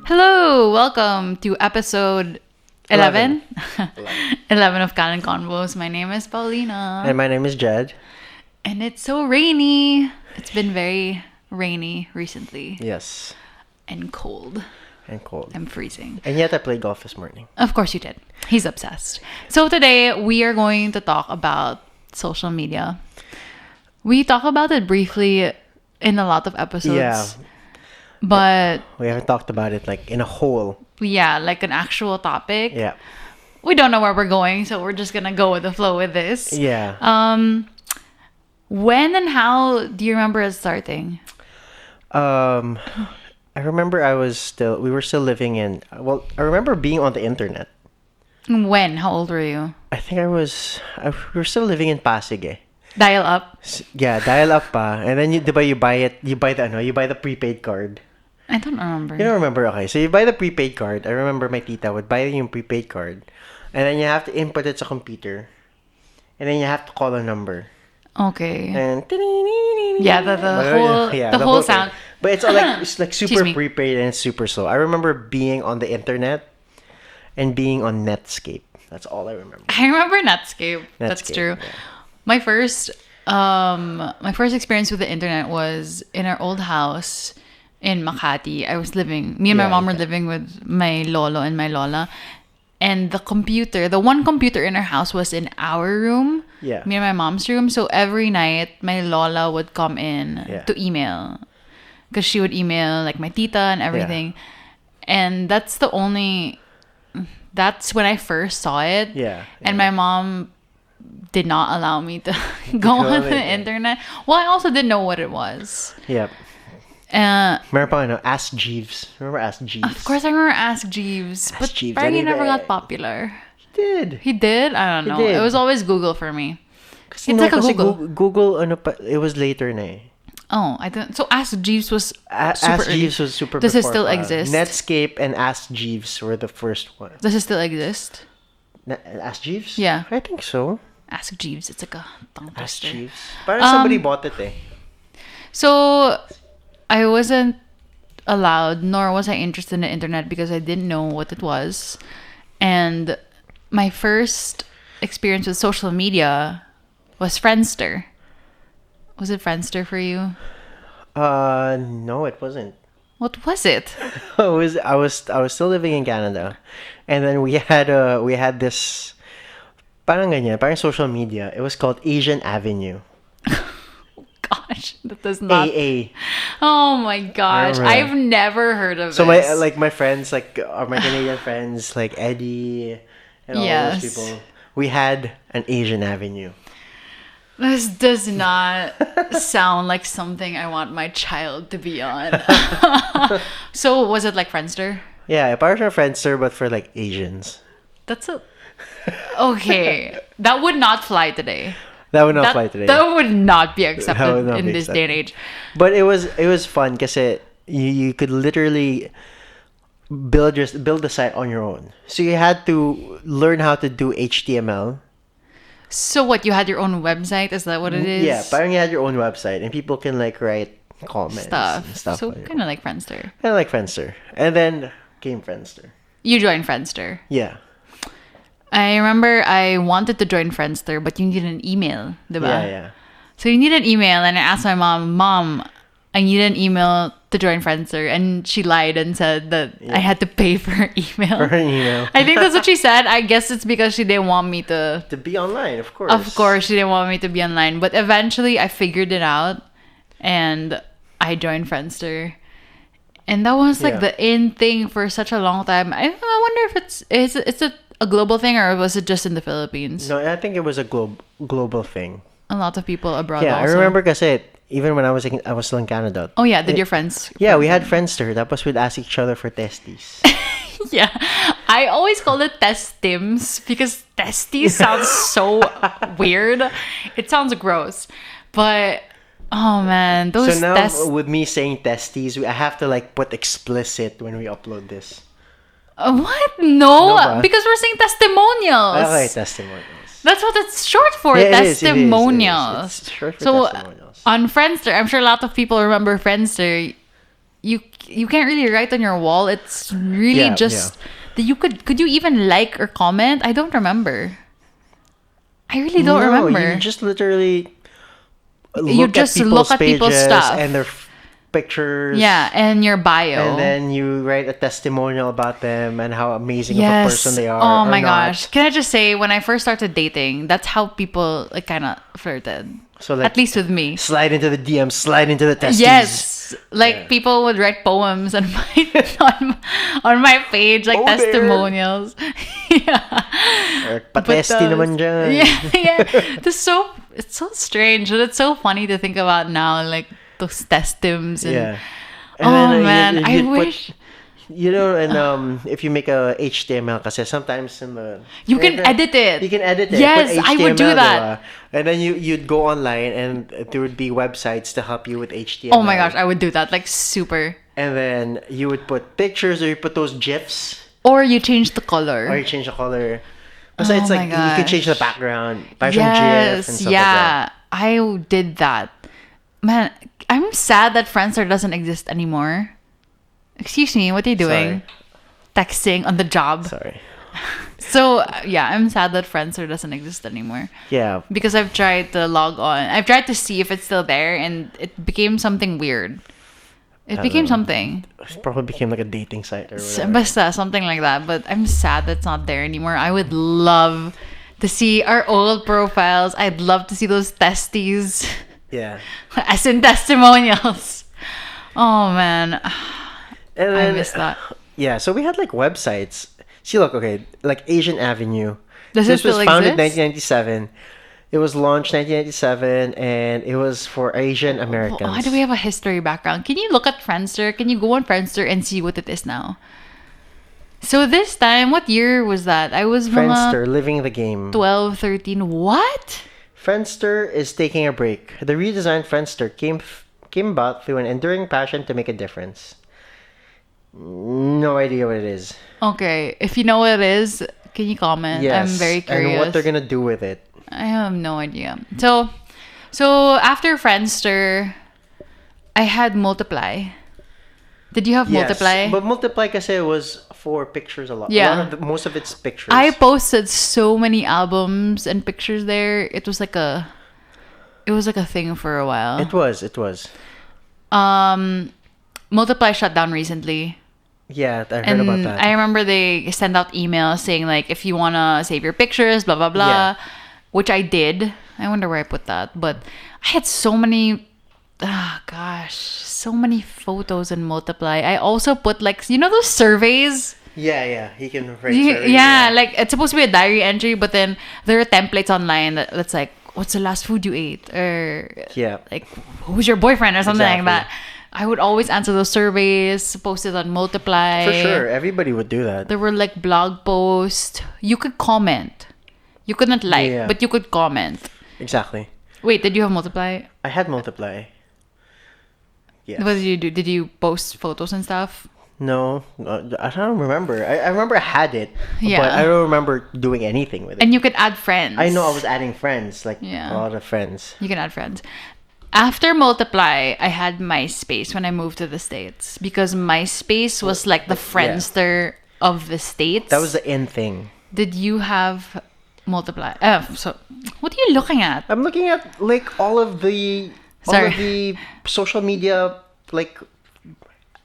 Hello, welcome to episode 11? 11. 11 of Kanin Konvos. My name is Paulina. And my name is Jed. And it's so rainy. It's been very rainy recently. Yes. And cold. And cold. I'm freezing. And yet I played golf this morning. Of course you did. He's obsessed. So today we are going to talk about social media. We talk about it briefly in a lot of episodes. Yeah. But we haven't talked about it like in a whole. Yeah, like an actual topic. Yeah. We don't know where we're going, so we're just gonna go with the flow with this. Yeah. When and how do you remember it starting? I remember we were still living in, I remember being on the internet. When? How old were you? I think we were still living in Pasig eh. Dial up? Yeah, dial up pa. And then you buy the prepaid card. I don't remember. You don't remember? Okay. So you buy the prepaid card. I remember my tita would buy yung prepaid card. And then you have to input it sa computer. And then you have to call a number. Okay. And yeah, the whole sound. But it's like super prepaid and it's super slow. I remember being on the internet and being on Netscape. That's all I remember. I remember Netscape. That's true. Yeah. My first experience with the internet was in our old house in Makati. Me and my mom were living with my lolo and my lola. And the one computer in our house was in our room. Yeah. Me and my mom's room. So every night, my lola would come in to email. Because she would email like my tita and everything. Yeah. And that's when I first saw it. Yeah. And my mom did not allow me to go on the internet. Well, I also didn't know what it was. Yep. Remember Ask Jeeves? Remember Ask Jeeves? Of course I remember Ask Jeeves. But Jeeves, he never got popular. He did. He did? I don't know. It was always Google for me. It's like a Google. Google, it was later na eh. Oh, I don't. So Ask Jeeves was Ask early. Jeeves was super Does before, it still exist? Netscape and Ask Jeeves were the first ones. Does it still exist? Ask Jeeves? Yeah. I think so. Ask Jeeves. It's like a tongue twister. Ask Jeeves. Parang somebody bought it eh. So, I wasn't allowed, nor was I interested in the internet because I didn't know what it was. And my first experience with social media was Friendster. Was it Friendster for you? No, it wasn't. What was it? I was still living in Canada, and then we had this parang social media. It was called Asian Avenue. Gosh, that does not. AA. Oh my gosh, I've never heard of so this. So my friends, like my Canadian friends, like Eddie and all those people, we had an Asian Avenue. This does not sound like something I want my child to be on. So was it like Friendster? Yeah, parang Friendster, but for like Asians. Okay. That would not fly today. That would not fly today. That would not be accepted in this day and age. But it was fun because you could literally build the site on your own. So you had to learn how to do HTML. So what, you had your own website? Is that what it is? Yeah, parang you had your own website and people can like write comments and stuff. So kind of like Friendster. Kind of like Friendster. And then came Friendster. You joined Friendster. Yeah. I remember I wanted to join Friendster, but you need an email, diba? Yeah. So you need an email, and I asked my Mom, I need an email to join Friendster, and she lied and said that I had to pay for her email. For her email. I think that's what she said. I guess it's because she didn't want me to be online, of course. Of course, she didn't want me to be online. But eventually, I figured it out, and I joined Friendster. And that was like the in thing for such a long time. I wonder if it's a global thing, or was it just in the Philippines? No, I think it was a global thing. A lot of people abroad. Yeah, also. I remember kasi even when I was still in Canada. Oh yeah, did your friends? Yeah, we had Friendster. Tapos we'd ask each other for testes. Yeah, I always call it testims because testes sounds so weird. It sounds gross, but oh man, those. So now with me saying testes, I have to like put explicit when we upload this. What? No, because we're saying testimonials. Okay, testimonials. That's what it's short for, yeah, testimonials. It's short for so, testimonials. On Friendster, I'm sure a lot of people remember Friendster. you can't really write on your wall. It's really Yeah, just that you could you even like or comment? I don't remember. I really don't No, remember. you just literally You just look at people's pages stuff. and their pictures. Yeah, and your bio. And then you write a testimonial about them and how amazing of a yes. person they are. Oh or my not. gosh. Can I just say, when I first started dating, that's how people like kind of flirted. So like, At least with me. slide into the DM, slide into the testes. Yes. Like Yeah. people would write poems on my on my page, like Oh, there. testimonials. yeah. Or But patesti those- naman dyan. Yeah. It's so strange, but it's so funny to think about now, like those testims and Yeah. oh man, I you'd wish and if you make a HTML, kasi sometimes in the you can edit it. You can edit it. Yes, put I would do HTML, that. diba? And then you'd go online and there would be websites to help you with HTML. Oh my gosh, I would do that, like super. And then you would put pictures or you put those GIFs Or you change the color. or you change the color. So Oh it's like my you can change the gosh. background, buy some GIF and stuff like that. I did that. Man, I'm sad that Friendster doesn't exist anymore. Excuse me, what are you doing? Texting on the job. Sorry. So, yeah, I'm sad that Friendster doesn't exist anymore. Yeah. Because I've tried to log on. I've tried to see if it's still there, and it became something weird. It became something. It probably became like a dating site or whatever. Basta, something like that. But I'm sad that's not there anymore. I would love to see our old profiles. I'd love to see those testes. Yeah. As in testimonials. Oh, man. And I then, miss that. Yeah, so we had like websites. See, look, okay, like Asian Avenue. Does This it still was founded exist? 1997. It was launched 1997, and it was for Asian Americans. Why do we have a history background? Can you look at Friendster? Can you go on Friendster and see what it is now? So this time, what year was that? I was Friendster, mga living the game. 12, 13. What? Friendster is taking a break. The redesigned Friendster came about through an enduring passion to make a difference. No idea what it is. Okay, if you know what it is, can you comment? Yes, I'm very curious. and what they're gonna do with it. I have no idea. So after Friendster, I had Multiply. Did you have Multiply? But Multiply kasi was for pictures a lot. Yeah. A lot of most of it's pictures. I posted so many albums and pictures there. It was like a thing for a while. It was. Multiply shut down recently. Yeah, I heard And about that. I remember they send out emails saying like, if you wanna save your pictures, blah blah blah, Yeah. which I did. I wonder where I put that, but I had so many. So many photos in Multiply. I also put like those surveys. Yeah, he can write. Yeah, like it's supposed to be a diary entry, but then there are templates online that's like, what's the last food you ate, or Yeah. like who's your boyfriend or something like Exactly. that. I would always answer those surveys, posted on Multiply. For sure, everybody would do that. There were like blog posts. You could comment. You couldn't like, Yeah. but you could comment. Exactly. Wait, did you have Multiply? I had Multiply. Yes. What did you do? Did you post photos and stuff? No, I don't remember. I remember I had it, Yeah. but I don't remember doing anything with it. And you could add friends. I know I was adding friends, like Yeah. a lot of friends. You can add friends. After Multiply, I had MySpace when I moved to the States, because MySpace was like the Friendster of the States. That was the in thing. Did you have Multiply? So what are you looking at? I'm looking at like all of the social media, like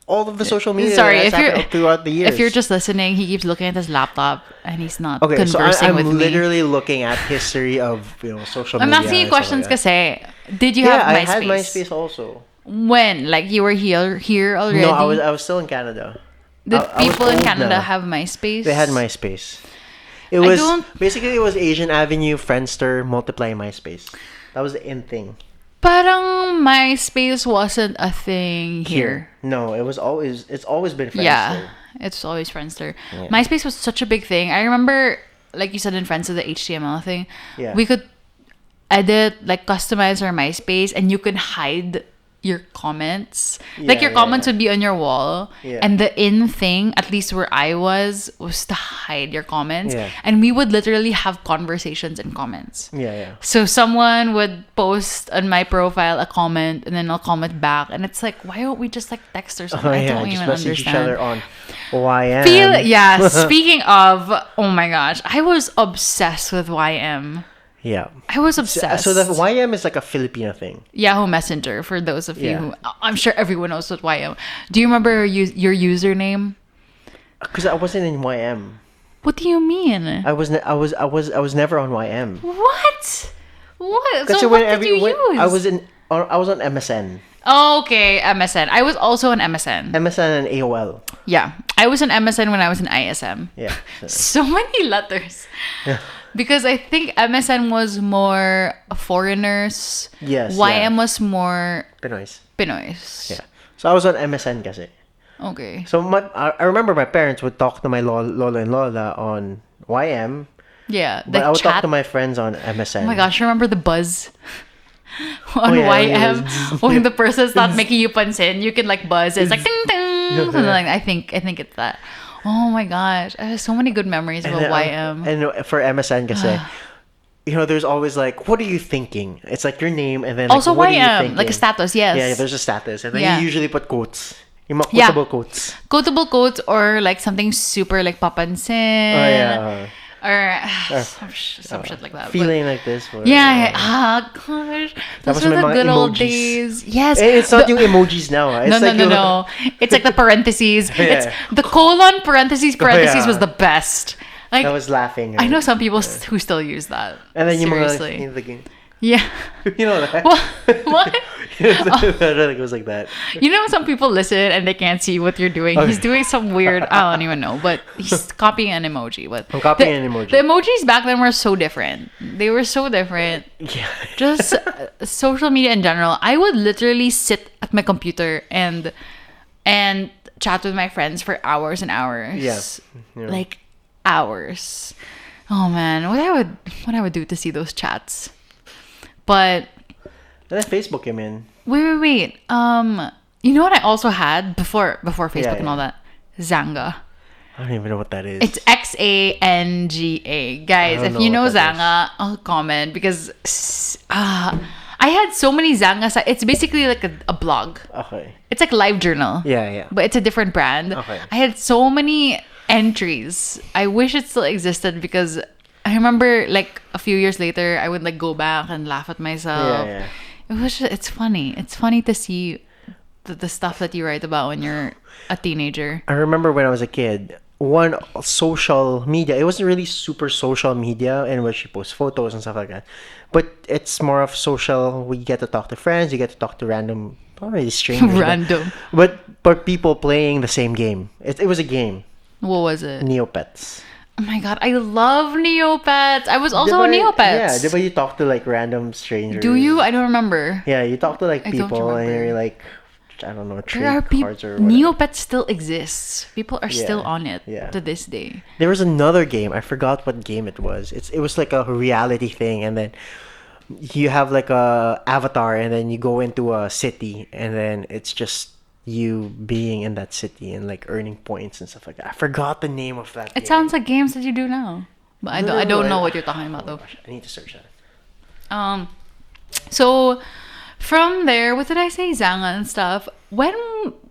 all of the social media. Sorry, that's if you're happened throughout the years. If you're just listening, he keeps looking at his laptop and he's not okay, so conversing I'm with me. literally looking at history of social I'm media. asking you and stuff questions like that. because did you Yeah, have I MySpace? had MySpace also. When? Like you were here already? No, I was still in Canada. Did I was people in old Canada now. have MySpace? They had MySpace. It I was don't- basically it was Asian Avenue, Friendster, Multiply, MySpace. That was the in thing. Parang MySpace wasn't a thing here. No, it's always been Friendster. Yeah, it's always Friendster. Yeah. MySpace was such a big thing. I remember, like you said in Friendster, the HTML thing. Yeah. We could edit, like customize our MySpace, and you could hide your comments. Like your Yeah, comments yeah. would be on your wall. Yeah. And the in thing, at least where I was to hide your comments. Yeah. And we would literally have conversations in comments. Yeah, yeah. So someone would post on my profile a comment and then I'll comment back. And it's like, why don't we just like text or something? Oh I yeah, don't just even message each other understand. on YM. Yeah, speaking of, oh my gosh, I was obsessed with YM. Yeah. I was obsessed. So the YM is like a Filipino thing. Yahoo Messenger, for those of you Yeah. who, I'm sure everyone knows what YM. Do you remember your username? Because I wasn't in YM. What do you mean? I was never on YM. What? What? Kasi So what did you use? I was on MSN. Oh, okay, MSN. I was also on MSN. MSN and AOL. Yeah, I was on MSN when I was in ISM. Yeah. So many letters. Yeah. Because I think MSN was more foreigners. Yes, YM yeah. was more Pinoys. Pinoys. Yeah. So I was on MSN kasi. Okay. So I remember my parents would talk to my lolo and lola on YM, Yeah. but I would talk chat. to my friends on MSN. Oh my gosh, remember the buzz? On yeah, YM, yeah. when the person's not making you pansin, you can like buzz. It's like ding ding. Something like I think it's that. Oh my gosh, I have so many good memories about YM. And for MSN kasi, there's always like, what are you thinking? It's like your name and then like, Also what are you YM, thinking? like a status, yes. Yeah, there's a status. And then Yeah. you usually put quotes. Yung mga Yeah. quotable quotes. Quotable quotes or like something super like papansin. Oh, yeah. Or some shit like that. But- Feeling like this. Or, yeah. Gosh. Those Tapos were may the mga good old emojis. days. Yes. And it's not yung emojis now. Ah. It's No, like no. It's like the parentheses. Yeah. It's the colon parentheses yeah. was the best. Like I was laughing. I know some people who still use that. And then yung seriously. mga, Yeah. you know that? What? It goes like that. You know, some people listen and they can't see what you're doing. He's doing some weird, I don't even know, but he's copying an emoji. But I'm copying an emoji. The emojis back then were so different. They were so different. Yeah. Just social media in general. I would literally sit at my computer and chat with my friends for hours and hours. Yeah. Like hours. Oh man, what I would do to see those chats. But And then Facebook came in. wait. You know what I also had before Facebook and all that? Zanga. I don't even know what that is. It's XANGA. Guys, I don't if you know know what that Zanga, I'll comment because I had so many Zanga sites. It's basically like a blog. Okay. It's like Live Journal. Yeah. But it's a different brand. Okay. I had so many entries. I wish it still existed because I remember like a few years later I would like go back and laugh at myself. Yeah. It's funny. It's funny to see the stuff that you write about when you're a teenager. I remember when I was a kid, one social media, it wasn't really super social media in which you post photos and stuff like that. But it's more of social. We get to talk to friends, you get to talk to random, not really strangers. Random. But people playing the same game. It was a game. What was it? Neopets. Oh my god, I love Neopets. I was also a Neopets. Yeah, but you talk to like random strangers. Do you? I don't remember. Yeah, you talk to like I don't people and remember. you're like, I don't know, trade There are people. cards or whatever. Neopets still exists. People are still Yeah, on it yeah. to this day. There was another game. I forgot what game it was. It was like a reality thing, and then you have like a avatar, and then you go into a city, and then it's just you being in that city and like earning points and stuff like that. I forgot the name of that. It game. sounds like games that you do now, but I don't know what you're talking about though. I need to search that. So from there, what did I say? Zanga and stuff. When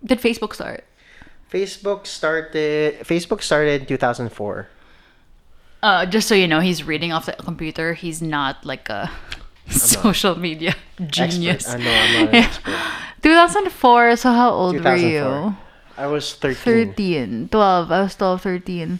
did Facebook start? Facebook started in 2004. Just so you know, he's reading off the computer. He's not like a social media genius. Expert. I know I'm not an expert. 2004. So how old were 2004. you? I was 13. 13. 12. I was 12, 13.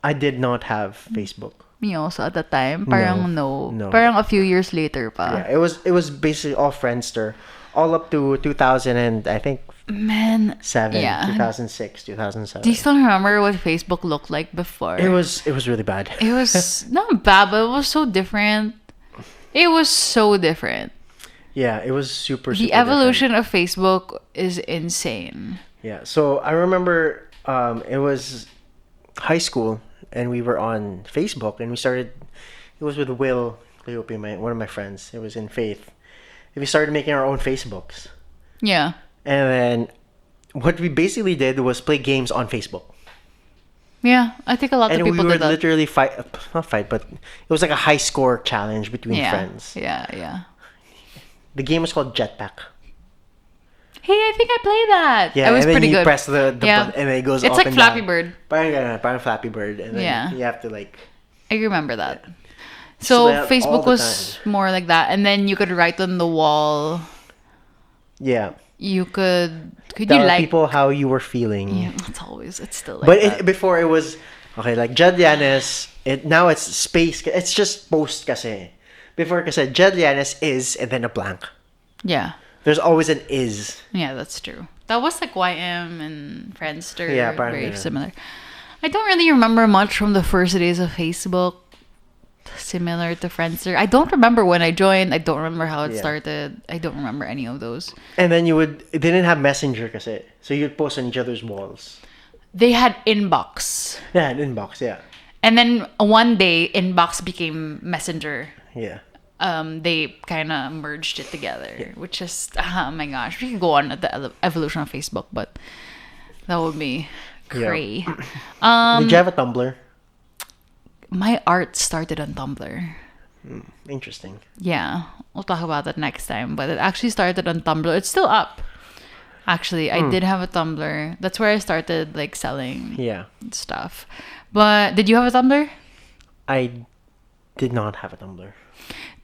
I did not have Facebook. Me also at that time. Parang no. No. Parang a few years later pa. Yeah, it was basically all Friendster, all up to 2000 and I think Man. 2006, 2007. Do you still remember what Facebook looked like before? It was really bad. It was not bad, but it was so different. It was so different. Yeah, it was super. The evolution of Facebook is insane. Yeah, so I remember it was high school and we were on Facebook and we started. It was with Will Cleope, one of my friends. It was in Faith. And we started making our own Facebooks. Yeah. And then what we basically did was play games on Facebook. Yeah. I think a lot And of we people would did that. literally fight, not fight, but it was like a high score challenge between Yeah. friends. Yeah. Yeah. The game was called Jetpack. Hey, I think I played that. Yeah, It was and then pretty you good. press the Yeah. button and then it goes It's up like and Flappy down. Bird. Parang Flappy Bird. And then Yeah. you have to like... I remember that. So So that all Facebook the was more like that, and then you could write on the wall. Yeah. You could you Tell like? people how you were feeling. Yeah, it's still like But that. before it was... Okay, like Jed Yanis, now it's space. It's just post kasi. Before kasi Jed Yanis is and then a blank. Yeah, There's always an is. yeah, that's true. That was like YM and Friendster. Yeah, parang very ganun. similar. I don't really remember much from the first days of Facebook. Similar to Friendster. I don't remember when I joined. I don't remember how it Yeah. started. I don't remember any of those. And then it didn't have Messenger kasi. So you'd post on each other's walls. They had Inbox. Yeah, an inbox, yeah. And then one day, Inbox became Messenger. Yeah. They kind of merged it together, which is, oh my gosh, we could go on at the evolution of Facebook, but that would be cray. Did you have a Tumblr? My art started on Tumblr. Interesting. Yeah, we'll talk about that next time, but it actually started on Tumblr. It's still up. Actually, I did have a Tumblr. That's where I started like selling Yeah. stuff. But did you have a Tumblr? I did not have a Tumblr.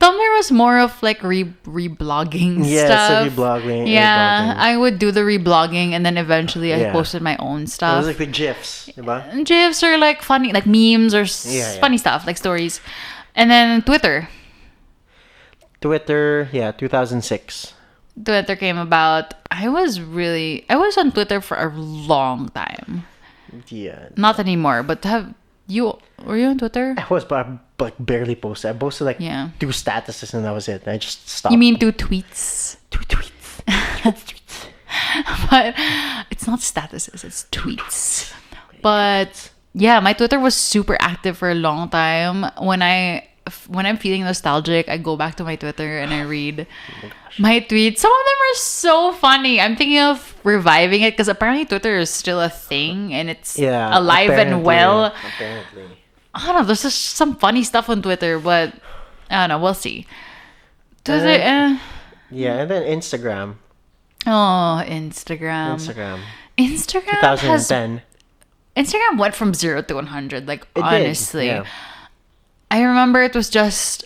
Tumblr was more of like reblogging Yeah, stuff. so reblogging. Yeah, reblogging. I would do the reblogging, and then eventually I Yeah. posted my own It was stuff. like the GIFs, diba? And GIFs are like funny, like memes or Yeah. funny stuff, like stories. And then Twitter. Twitter, yeah, 2006. Twitter came about. I was on Twitter for a long time. Yeah. Not anymore, but were you on Twitter? I was, but I like barely posted. I posted like Yeah. 2 statuses and that was it. I just stopped. You mean 2 tweets? 2 tweets? But it's not statuses, it's tweets. But yeah, my Twitter was super active for a long time. When I'm feeling nostalgic, I go back to my Twitter and I read my tweets. Some of them are so funny. I'm thinking of reviving it because apparently Twitter is still a thing and it's alive and well. Apparently. I don't know. There's just some funny stuff on Twitter, but I don't know. We'll see. Twitter. Yeah, and then Instagram. Oh, Instagram. Instagram has 2010. Instagram went from 0 to 100. Like It did, honestly, yeah. I remember it was just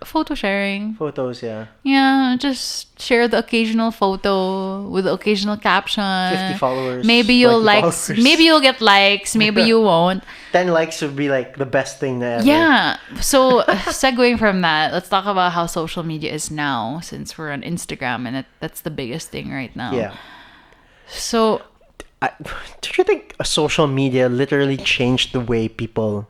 photo sharing. Photos, yeah. Yeah, just share the occasional photo with the occasional caption. 50 followers. Maybe you'll 20 like. followers. Maybe you'll get likes. Maybe you won't. 10 likes would be like the best thing ever. Yeah. So segueing from that, let's talk about how social media is now, since we're on Instagram and that's the biggest thing right now. Yeah. So Do you think social media literally changed the way people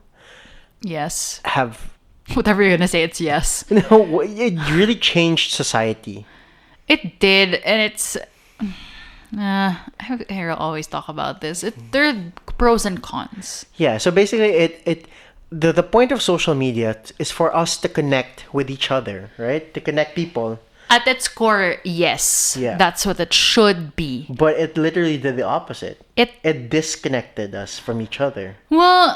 yes, have... whatever you're gonna say, it's yes. No, it really changed society. It did, and it's. I'll always talk about this. There are pros and cons. Yeah, so basically the point of social media is for us to connect with each other, right? To connect people. At its core, yes, Yeah. that's what it should be. But it literally did the opposite. It It disconnected us from each other. well,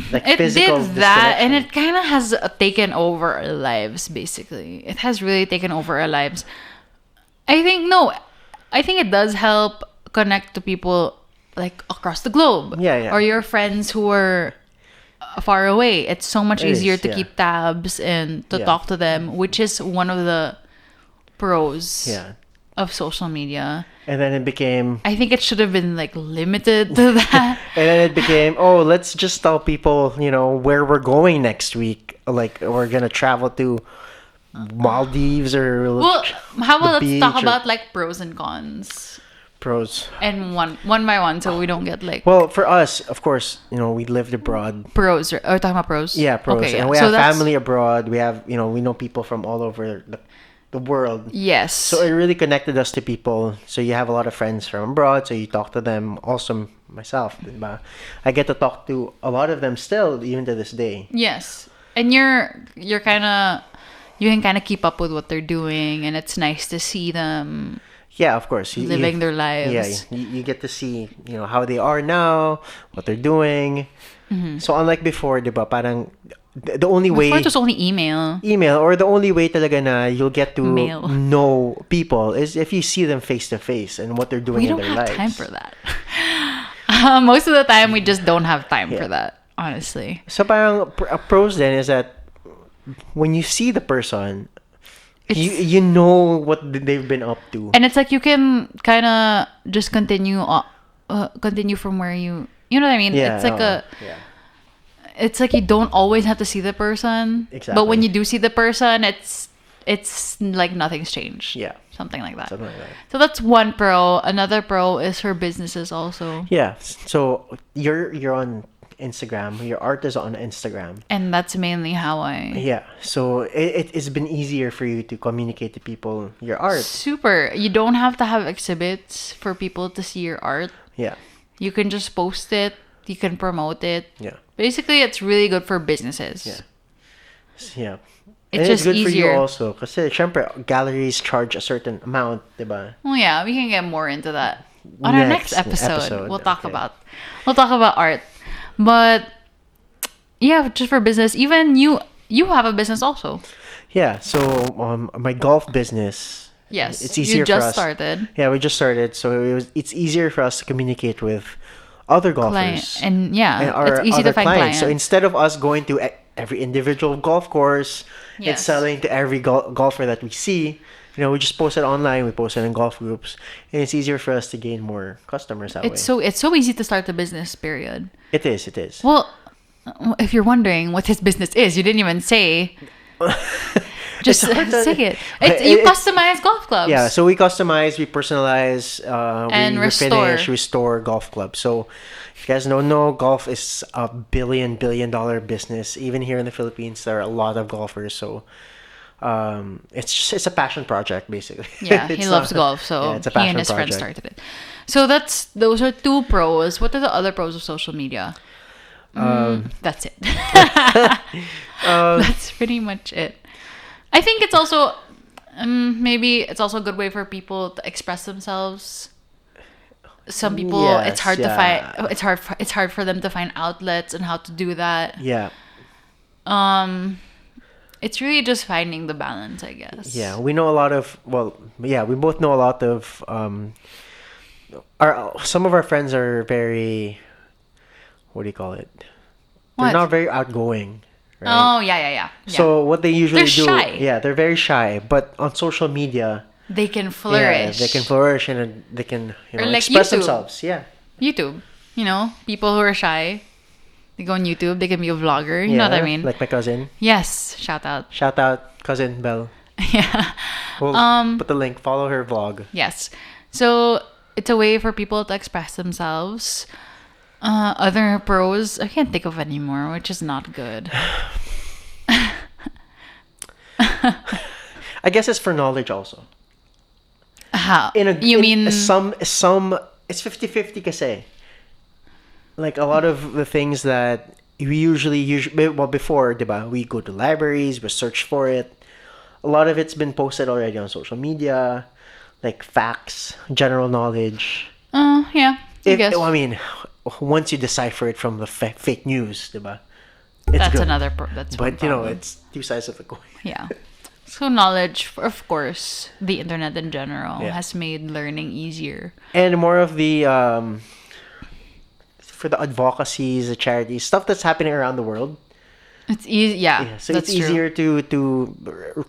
Like it physical did that, and disconnection. it kind of has taken over our lives. Basically, it has really taken over our lives. I think it does help connect to people like across the globe. Yeah. Or your friends who are far away. It's so much It easier is, to yeah. keep tabs and to Yeah. talk to them, which is one of the pros Yeah. of social media. And then it became... I think it should have been like limited to that. And then it became, oh, let's just tell people, where we're going next week. Like, we're going to travel to Maldives or Well, how about the let's talk beach or- about like pros and cons pros. and one by one, so we don't get like Well, for us, of course, we lived abroad. pros. Or talking about pros? Yeah, pros. Okay, And we so have that's- family abroad. We have, we know people from all over the world. Yes. So it really connected us to people. So you have a lot of friends from abroad, so you talk to them. Also, myself, diba? I get to talk to a lot of them still, even to this day. Yes, and you can kind of keep up with what they're doing, and it's nice to see them Yeah, of course. living their Yeah, lives. you get to see, how they are now, what they're doing. So unlike before, 'di ba, parang the only Before way it was only email. or the only way talaga na you'll get to Mail. know people is if you see them face to face and what they're doing We in don't their have lives. time for that. Most of the time, we just don't have time Yeah. for that, honestly. So parang pros then is that when you see the person, you know what they've been up to. And it's like you can kind of just continue from where you know what I mean? Yeah, It's like yeah. it's like you don't always have to see the person. But when Exactly. you do see the person, it's like nothing's changed. Yeah. Something like that. Something like that. So that's one pro. Another pro is for businesses also. Yeah. So you're on Instagram. Your art is on Instagram. And that's mainly how I Yeah. So it's been easier for you to communicate to people your art. super. You don't have to have exhibits for people to see your art. Yeah. You can just post it. You can promote it. Yeah. Basically, it's really good for businesses. Yeah. Yeah. It's And just it's good for you easier. also. Kasi, syempre, galleries charge a certain amount, diba? Well, yeah, we can get more into that on our next Next episode. episode, We'll talk okay. about art, but yeah, just for business. Even you have a business also. Yeah. So, my golf business. Yes, It's easier you for just us. started. Yeah, we just started. So, it's easier for us to communicate with other golfers. And yeah, and our it's easy to other find clients. So instead of us going to every individual golf course and Yes. selling to every golfer that we see, we just post it online. We post it in golf groups, and it's easier for us to gain more customers that way. It's so easy to start a business. Period. It is. It is. Well, if you're wondering what his business is, you didn't even say. Just It's hard to- say it. You It's- customize golf clubs. Yeah, so we customize, we personalize, And we restore. refinish, restore golf clubs. So if you guys don't know, golf is a billion dollar business. Even here in the Philippines, there are a lot of golfers. So it's a passion project basically. Yeah, he It's loves not- golf, so yeah, it's a he and passion his friends project. started it. So those are two pros. What are the other pros of social media? That's it. That's pretty much it. I think it's also maybe it's also a good way for people to express themselves. Some people it's Yes, hard to yeah. find. It's hard for them to find outlets and how to do that. Yeah. It's really just finding the balance, I guess. Yeah, we know a lot of. Well, yeah, we both know a lot of. Some of our friends are very. What do you call it? They're What? not very outgoing, right? Oh yeah. So what they usually They're do, shy. yeah, they're very shy. But on social media, They can yeah, flourish. they can flourish and they can Or like express YouTube. themselves. Yeah, YouTube. People who are shy, they go on YouTube. They can be a vlogger. You know what I mean? Like my cousin. Yes. Shout out. Shout out cousin Belle. Yeah. We'll put the link. Follow her vlog. Yes. So it's a way for people to express themselves. Other pros, I can't think of any more, which is not good. I guess it's for knowledge also. How? You mean some it's 50-50 kasi. Like a lot of the things that we usually before, diba, we go to libraries, we search for it. A lot of it's been posted already on social media, like facts, general knowledge. yeah. I guess. I mean, once you decipher it from the fake news, diba? It's That's good. another that's one But problem. it's two sides of the coin. Yeah. So knowledge, of course, the internet in general Yeah. has made learning easier. And more of the for the advocacies, the charities, stuff that's happening around the world. It's easy. Yeah, Yeah, so that's it's easier to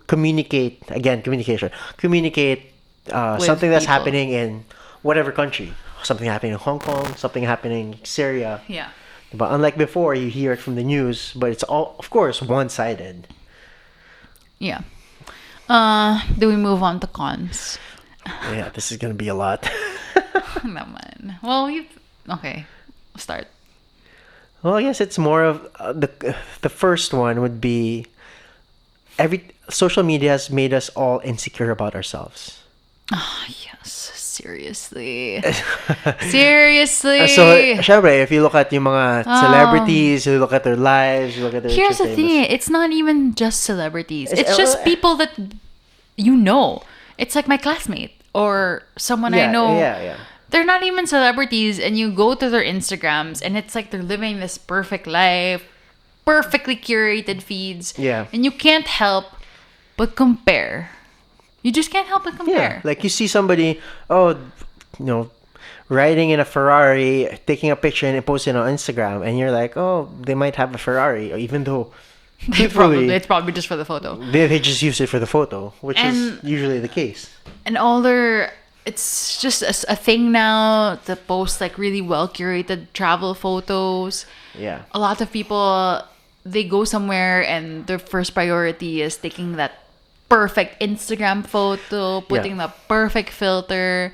communicate. Again, communication. Communicate something that's people. happening in whatever country. Something happening in Hong Kong. Something happening in Syria. True. Yeah. But unlike before, you hear it from the news, but it's all, of course, one-sided. Yeah. Do we move on to cons? Yeah, this is gonna be a lot. Naman. Well, okay. Start. Well, I guess it's more of the first one would be social media has made us all insecure about ourselves. Oh, yes. Seriously. Seriously. So, syempre, if you look at yung mga celebrities, you look at their lives, you look at their Here's the famous- thing. It's not even just celebrities. It's- It's just people that you know. It's like my classmate. or someone I Yeah, know. yeah. They're not even celebrities, and you go to their Instagrams, and it's like they're living this perfect life, perfectly curated feeds, Yeah. and you can't help but compare. You just can't help but Yeah, compare. like you see somebody, oh, you know, riding in a Ferrari, taking a picture and posting it on Instagram, and you're like, oh, they might have a Ferrari, even though truthfully, It's probably just for the photo. they just use it for the photo, which is And- usually the case. And all their, it's just a thing now to post like really well curated travel photos. Yeah. A lot of people, they go somewhere and their first priority is taking that perfect Instagram photo, putting the perfect filter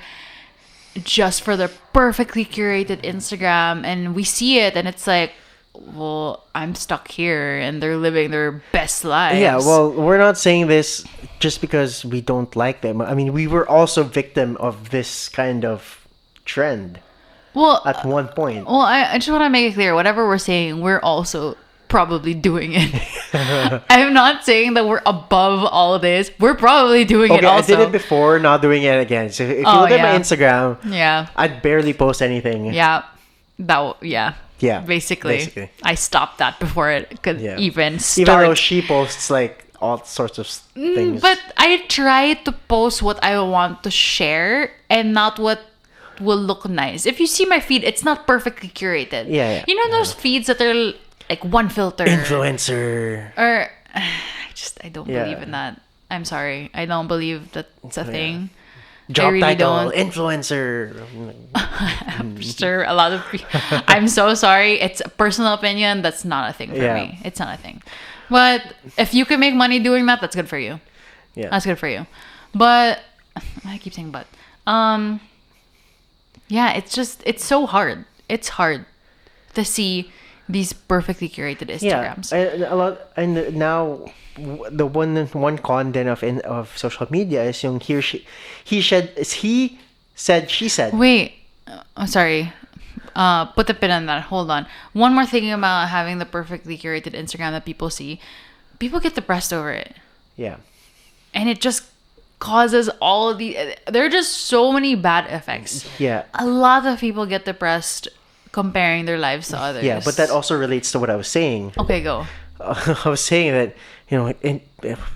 just for the perfectly curated Instagram. And we see it and it's like, well, I'm stuck here and they're living their best lives. Yeah, well, we're not saying this just because we don't like them. I mean, we were also victim of this kind of trend well, at one point. Well, I just want to make it clear, whatever we're saying, we're also probably doing it. I'm not saying that we're above all of this. We're probably doing it Okay, I also. did it before, not doing it again. So if you Oh, look at my yeah. Instagram, Yeah. I'd barely post anything. Yeah. Yeah. Yeah, Basically. I stopped that before it could Yeah. even start. Even though she posts like all sorts of things. But I try to post what I want to share and not what will look nice. If you see my feed, it's not perfectly curated. Yeah. You know those feeds that are like one filter. Influencer. Or I don't Yeah. believe in that. I'm sorry. I don't believe that's a thing. Job really title, don't. influencer. I'm sure a lot of people. I'm so sorry. It's a personal opinion. That's not a thing for Yeah. me. It's not a thing. But if you can make money doing that, that's good for you. Yeah. That's good for you. But I keep saying but. Yeah, it's so hard. It's hard to see these perfectly curated Instagrams. Yeah, a lot, and now the one con then of social media is yung he said she said. Wait, I'm sorry. Put the pin on that. Hold on. One more thing about having the perfectly curated Instagram that people see. People get depressed over it. Yeah. And it just causes all of the... There are just so many bad effects. Yeah. A lot of people get depressed comparing their lives to others. Yeah, but that also relates to what I was saying. Okay, go. I was saying that, you know, in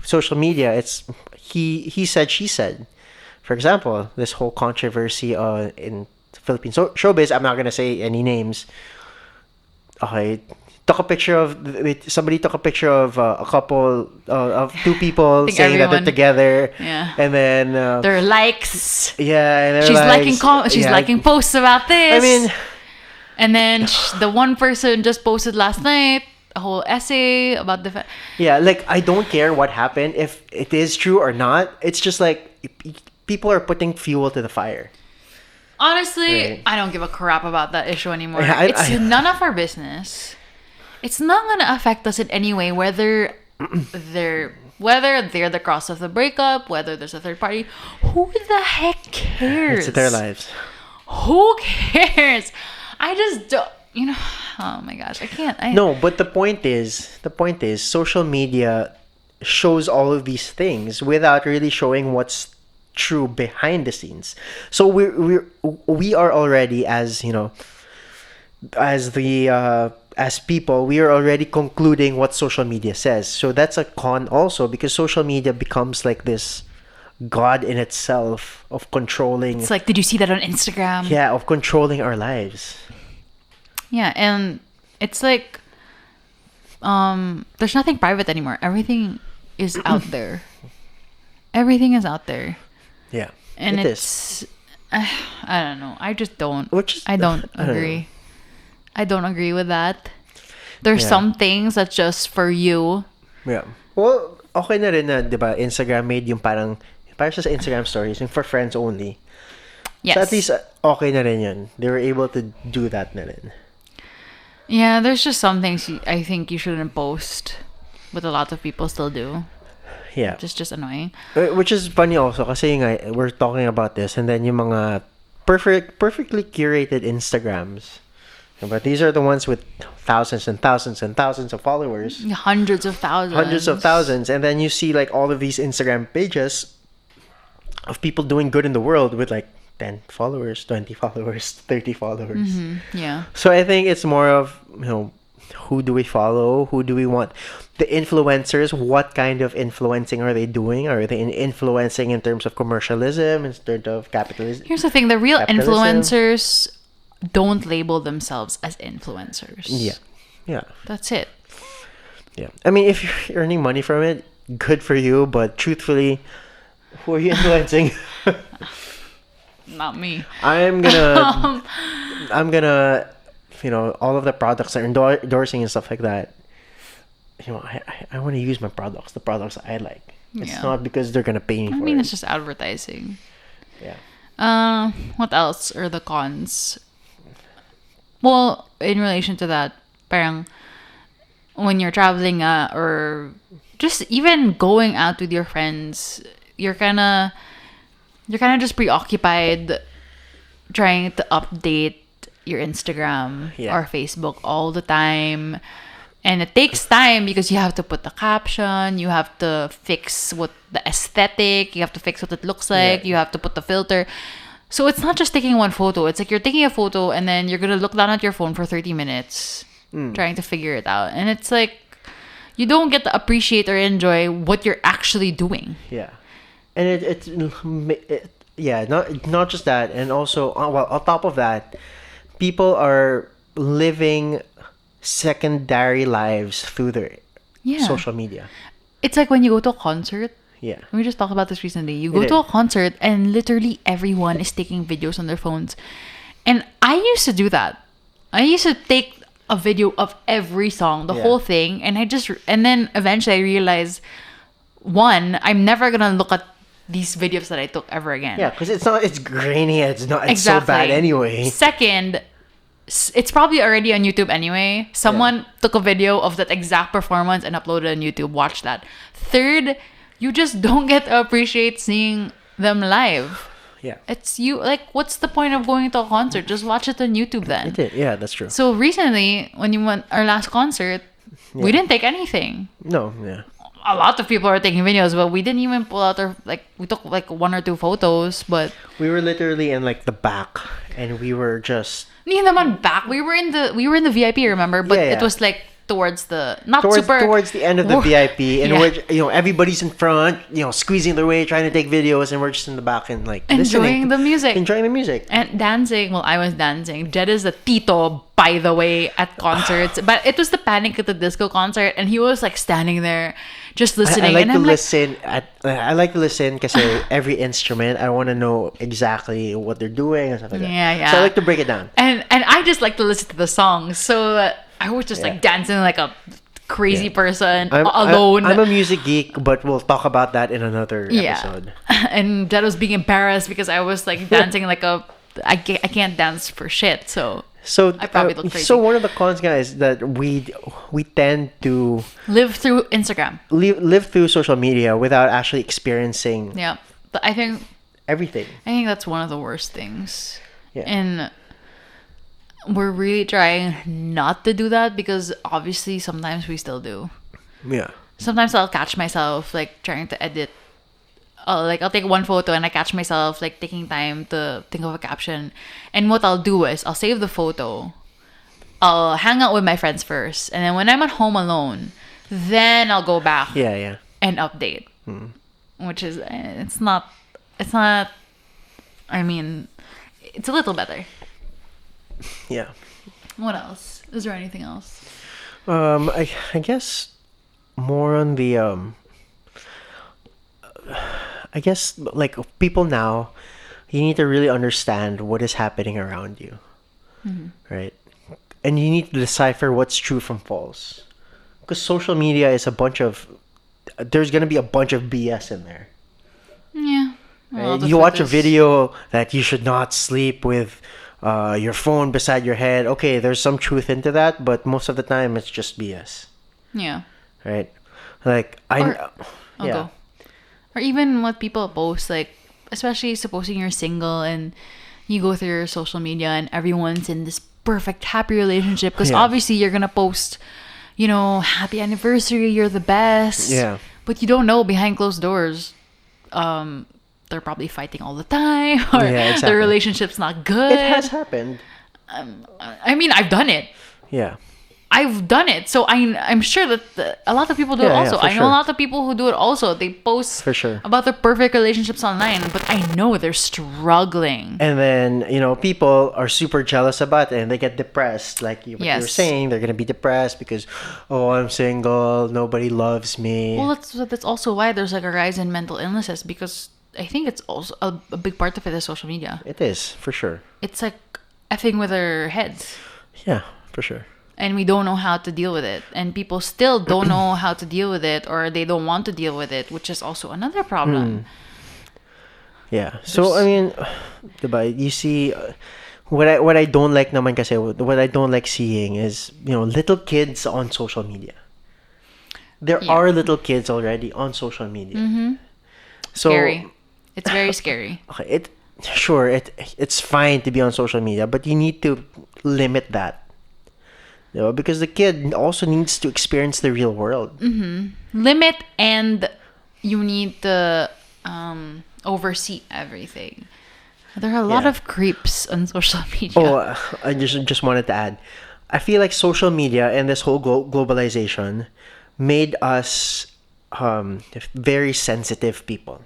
social media, it's he said, she said. For example, this whole controversy in Philippine showbiz, I'm not gonna say any names. Okay, somebody took a picture of a couple of two people think saying that they're everyone- together. Yeah. And then There are likes. yeah, and they're She's like, she's yeah. liking posts about this. I mean, and then the one person just posted last night a whole essay about the yeah, like I don't care what happened, if it is true or not. It's just like people are putting fuel to the fire. Honestly, Right. I don't give a crap about that issue anymore. Yeah, It's none of our business. It's not gonna affect us in any way, whether they're the cause of the breakup, whether there's a third party. Who the heck cares? It's their lives. Who cares? I just don't. You know. Oh my gosh, I can't. No, but the point is, social media shows all of these things without really showing what's true behind the scenes. So we are already, as you know, as people, we are already concluding what social media says. So that's a con also, because social media becomes like this god in itself of controlling. It's like, did you see that on Instagram? Yeah, of controlling our lives. Yeah, and it's like, there's nothing private anymore. Everything is out there. Everything is out there, Yeah, and it is. it's. I don't know. I just don't. Which is- I don't I don't agree. I don't agree with that. There's Yeah. some things that's just for you. Yeah. Well, okay na rin na, 'di ba? Instagram made yung parang sa Instagram stories, yung for friends only. Yes. So at least okay na rin yun. They were able to do that na rin. Yeah, there's just some things I think you shouldn't post, but a lot of people still do. Yeah. Just annoying. Which is funny also kasi nga we're talking about this, and then yung mga perfectly curated Instagrams. But these are the ones with thousands and thousands and thousands of followers. Hundreds of thousands. Hundreds of thousands. And then you see like all of these Instagram pages of people doing good in the world with like 10 followers, 20 followers, 30 followers. Yeah. So I think it's more of, who do we follow? Who do we want? The influencers, what kind of influencing are they doing? Are they influencing in terms of commercialism, in terms of capitalism? Here's the thing: the real Capitalism. influencers don't label themselves as influencers. Yeah. Yeah. That's it. Yeah. I mean, if you're earning money from it, good for you. But truthfully, who are you influencing? Not me. I'm gonna, all of the products are endorsing and stuff like that. I want to use my products, the products I like. It's Yeah. not because they're gonna pay me I for mean, it. it's just advertising. Yeah. What else are the cons? Well, in relation to that, parang when you're traveling or just even going out with your friends, you're kind of just preoccupied trying to update your Instagram Yeah. or Facebook all the time. And it takes time because you have to put the caption, you have to fix what the aesthetic, you have to fix what it looks like, Yeah. you have to put the filter. So it's not just taking one photo. It's like you're taking a photo and then you're going to look down at your phone for 30 minutes trying to figure it out. And it's like you don't get to appreciate or enjoy what you're actually doing. Yeah. And not just that, and also on top of that, people are living secondary lives through their Yeah. social media. It's like when you go to a concert. Yeah. We just talked about this recently. You go It to a is. concert and literally everyone is taking videos on their phones. And I used to do that. I used to take a video of every song, the Yeah. whole thing, and then eventually I realized, one, I'm never gonna look at these videos that I took ever again. Yeah, because it's grainy. It's not. It's Exactly. so bad anyway. Second, it's probably already on YouTube anyway. Someone took a video of that exact performance and uploaded it on YouTube. Watch that. Third, you just don't get to appreciate seeing them live. Yeah. It's you, like, what's the point of going to a concert? Just watch it on YouTube then. Yeah, that's true. So recently, when you went our last concert, we didn't take anything. No, yeah. A lot of people are taking videos, but we didn't even pull out we took like one or two photos, but We were literally in like the back, and we were just hindi naman back. We were in the VIP, remember? But Yeah, it yeah. was like towards the not towards super towards the end of the VIP, and Yeah. we're everybody's in front, squeezing their way, trying to take videos, and we're just in the back and like enjoying listening, the music. enjoying the music. And dancing. Well, I was dancing. Jed is a tito, by the way, at concerts. But it was the Panic at the Disco concert, and he was like standing there, just listening. I like and to I'm listen. I like to listen because every instrument, I want to know exactly what they're doing and stuff like that. Yeah, yeah. So I like to break it down. and I just like to listen to the songs. So I was just like dancing like a crazy person alone. I'm a music geek, but we'll talk about that in another episode. And Jed was being embarrassed because I was like dancing like I can't dance for shit. So I probably look crazy. So one of the cons, guys, that we tend to live through Instagram. live through social media without actually experiencing Yeah. But I think everything. that's one of the worst things. Yeah. And we're really trying not to do that because obviously sometimes we still do. Yeah. Sometimes I'll catch myself like trying to edit. I'll take one photo and I catch myself like taking time to think of a caption. And what I'll do is I'll save the photo. I'll hang out with my friends first. And then when I'm at home alone, then I'll go back Yeah. and update. Which is, it's not, I mean, it's a little better. Yeah. What else? Is there anything else? I guess more on the I guess like people now, you need to really understand what is happening around you, right? And you need to decipher what's true from false, because social media is there's gonna be a bunch of BS in there. Yeah. Well, Right? the You truth watch a is- video that you should not sleep with your phone beside your head. Okay, there's some truth into that, but most of the time it's just BS, Yeah. right? Like I'll yeah, go. Or even what people post, like, especially supposing you're single and you go through your social media and everyone's in this perfect, happy relationship. Because Yeah. obviously you're going to post, happy anniversary, you're the best. Yeah. But you don't know behind closed doors, they're probably fighting all the time, or Yeah, exactly. their relationship's not good. It has happened. I mean, I've done it. Yeah. I've done it, so I'm sure that a lot of people do it Yeah, also. for I know sure. a lot of people who do it also. They post For sure. about their perfect relationships online, but I know they're struggling. And then, people are super jealous about it and they get depressed. Like what you were Yes. saying, they're going to be depressed because, oh, I'm single, nobody loves me. Well, that's also why there's like a rise in mental illnesses, because I think it's also a big part of it is social media. It is, for sure. It's like effing with our heads. Yeah, for sure. And we don't know how to deal with it. And people still don't know how to deal with it, or they don't want to deal with it, which is also another problem. Yeah. So, I mean, diba, you see, what I don't like naman kasi, what I don't like seeing is, little kids on social media. There Yeah. are little kids already on social media. So, Scary. It's very scary. okay, it's fine to be on social media, but you need to limit that. Because the kid also needs to experience the real world. Limit, and you need to oversee everything. There are a lot Yeah. of creeps on social media. Oh, I just wanted to add. I feel like social media and this whole globalization made us very sensitive people.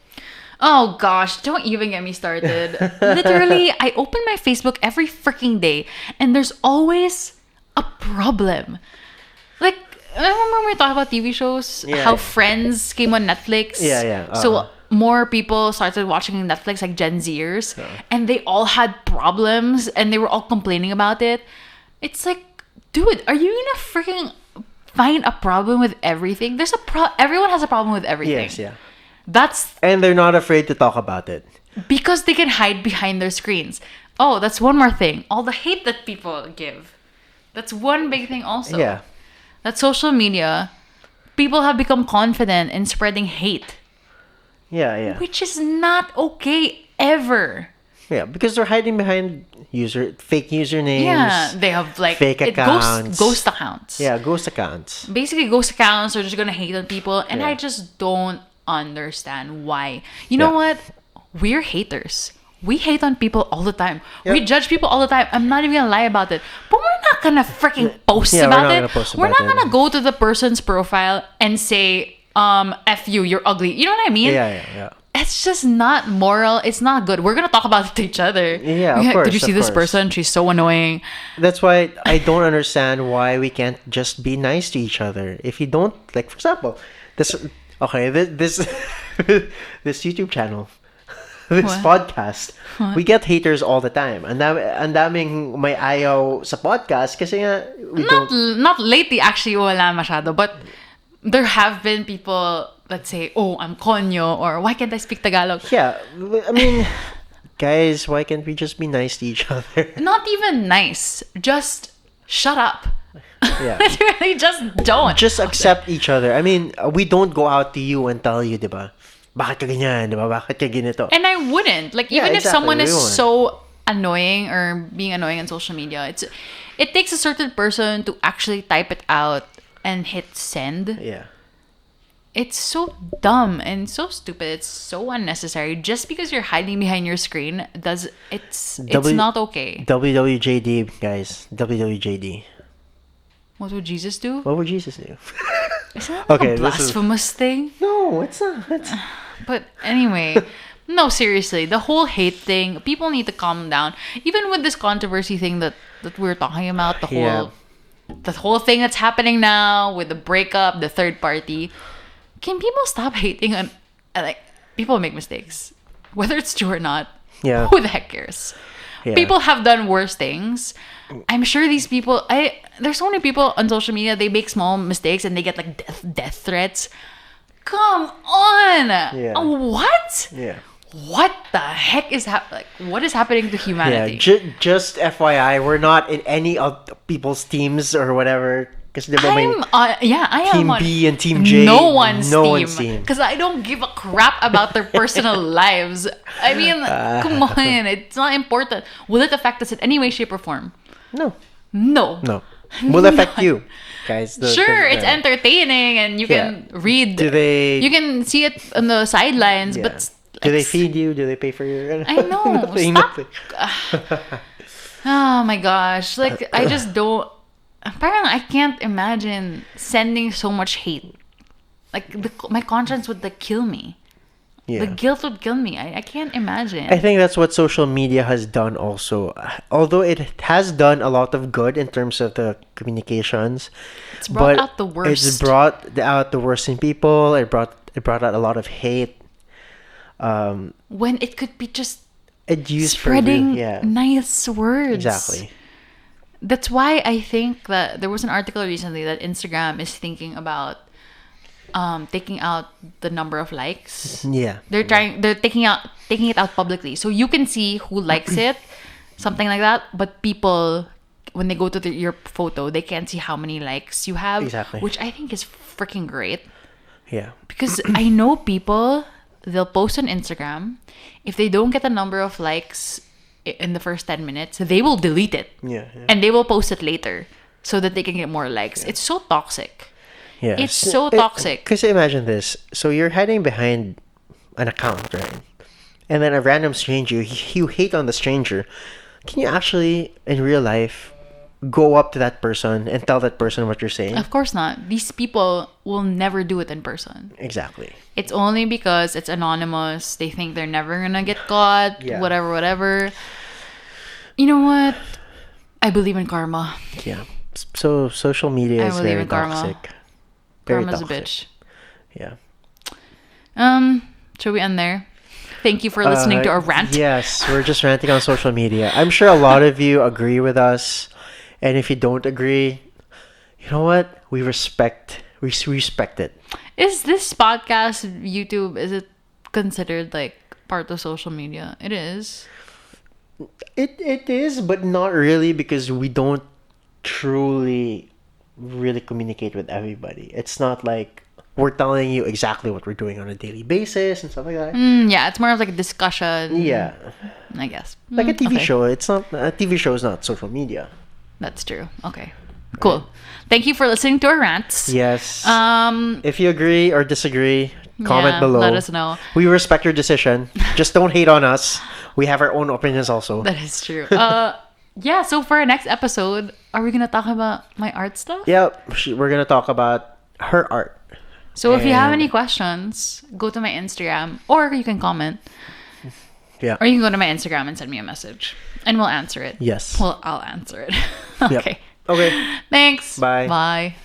Oh gosh, don't even get me started. Literally, I open my Facebook every freaking day and there's always a problem. Like, I remember when we talked about TV shows, Yeah, how yeah. Friends came on Netflix. Yeah. So more people started watching Netflix, like Gen Zers, and they all had problems and they were all complaining about it. It's like, dude, are you gonna freaking find a problem with everything? There's everyone has a problem with everything. Yes, yeah. That's And they're not afraid to talk about it. because they can hide behind their screens. Oh, that's one more thing. All the hate that people give. That's one big thing also. Yeah. That social media, people have become confident in spreading hate, Yeah. which is not okay ever. Yeah, because they're hiding behind fake usernames. Yeah, they have like fake accounts. ghost accounts. Yeah, ghost accounts. Basically, ghost accounts are just gonna hate on people, and Yeah. I just don't understand why. You know Yeah. what? We're haters. We hate on people all the time. Yep. We judge people all the time. I'm not even gonna lie about it. But we're not gonna freaking post Yeah, we're about not it. gonna post We're about not it. gonna go to the person's profile and say, F you, you're ugly. You know what I mean? Yeah. It's just not moral. It's not good. We're gonna talk about it to each other. Yeah, of course, Did you see of this course. person? She's so annoying. That's why I don't understand why we can't just be nice to each other. If you don't, like, for example, this this YouTube channel, this What? podcast, we get haters all the time. And daming may ayaw sa podcast kasi nga we don't. Not lately, actually, wala masyado. But there have been people that say, oh, I'm konyo, or why can't I speak Tagalog? Yeah, I mean, guys, why can't we just be nice to each other? Not even nice. Just shut up. Yeah. Literally, just don't. Just accept each other. I mean, we don't go out to you and tell you, diba? Bakit ka ganyan, diba? Bakit ka ganito? And I wouldn't. Like, Yeah, even if exactly, someone is we won't. so annoying or being annoying on social media, it takes a certain person to actually type it out and hit send. Yeah. It's so dumb and so stupid. It's so unnecessary. Just because you're hiding behind your screen it's not okay. WWJD, guys. WWJD. What would Jesus do? What would Jesus do? Is that like Okay, a this is- blasphemous thing? No, it's not. But anyway, no, seriously, the whole hate thing, people need to calm down. Even with this controversy thing that we're talking about, Yeah. the whole thing that's happening now with the breakup, the third party, can people stop hating on, like, people make mistakes, whether it's true or not. Yeah. Who the heck cares? Yeah. People have done worse things. I'm sure these people, there's so many people on social media, they make small mistakes and they get like death threats. Come on. Yeah. What? Yeah. What the heck is happening? Like, what is happening to Yeah, humanity? just FYI, we're not in any of people's teams or whatever. Because I am Team on B and Team J. no one's one's team. team. Because I don't give a crap about their personal lives. I mean, come on. It's not important. Will it affect us in any way, shape, or form? No. No. Will affect you, guys. Sure, it's entertaining and you can read. Do they? You can see it on the sidelines, Yeah. but Do they feed you? Do they pay for your? I know. Nothing, Stop. nothing. Oh my gosh. Like, I just don't. Parang I can't imagine sending so much hate. Like, my conscience would like kill me. The Yeah. guilt would kill me. I can't imagine. I think that's what social media has done also. Although it has done a lot of good in terms of the communications, It's brought but out the worst. it's brought out the worst in people. It brought out a lot of hate. When it could be just It used spreading yeah, nice words. exactly. That's why I think that there was an article recently that Instagram is thinking about taking out the number of likes. Yeah. They're taking it out publicly. So you can see who likes it, something like that, but people when they go to your photo, they can't see how many likes you have, Exactly. which I think is freaking great. Yeah. Because I know people, they'll post on Instagram. If they don't get a number of likes in the first 10 minutes, they will delete it. Yeah. And they will post it later so that they can get more likes. It's so toxic. Yeah. It's so toxic. Because imagine this. So you're hiding behind an account, right? And then a random stranger, you hate on the stranger. Can you actually, in real life, go up to that person and tell that person what you're saying? Of course not. These people will never do it in person. Exactly. It's only because it's anonymous. They think they're never gonna get caught. Yeah. Whatever. You know what? I believe in karma. Yeah. So social media I is believe very in karma. toxic. Very Karma's toxic. a bitch. Yeah. Should we end there? Thank you for listening to our rant. Yes, we're just ranting on social media. I'm sure a lot of you agree with us, and if you don't agree, you know what? We respect it. Is this podcast YouTube? Is it considered like part of social media? It is. It is, but not really because we don't truly really communicate with everybody. It's not like we're telling you exactly what we're doing on a daily basis and stuff like that. Yeah, it's more of like a discussion. Yeah. I guess. Like a TV okay. show. It's not a TV show is not social media. That's true. Okay. Cool. Thank you for listening to our rants. Yes. Um, If you agree or disagree, comment yeah, below. let us know. We respect your decision. Just don't hate on us. We have our own opinions also. That is true. Yeah, so for our next episode, are we gonna talk about my art stuff? Yep. We're going to talk about her art. So if you have And- any questions, go to my Instagram or you can comment. Yeah. Or you can go to my Instagram and send me a message and we'll answer it. Yes. Well, I'll answer it. Yep. Okay. Okay. Thanks. Bye. Bye.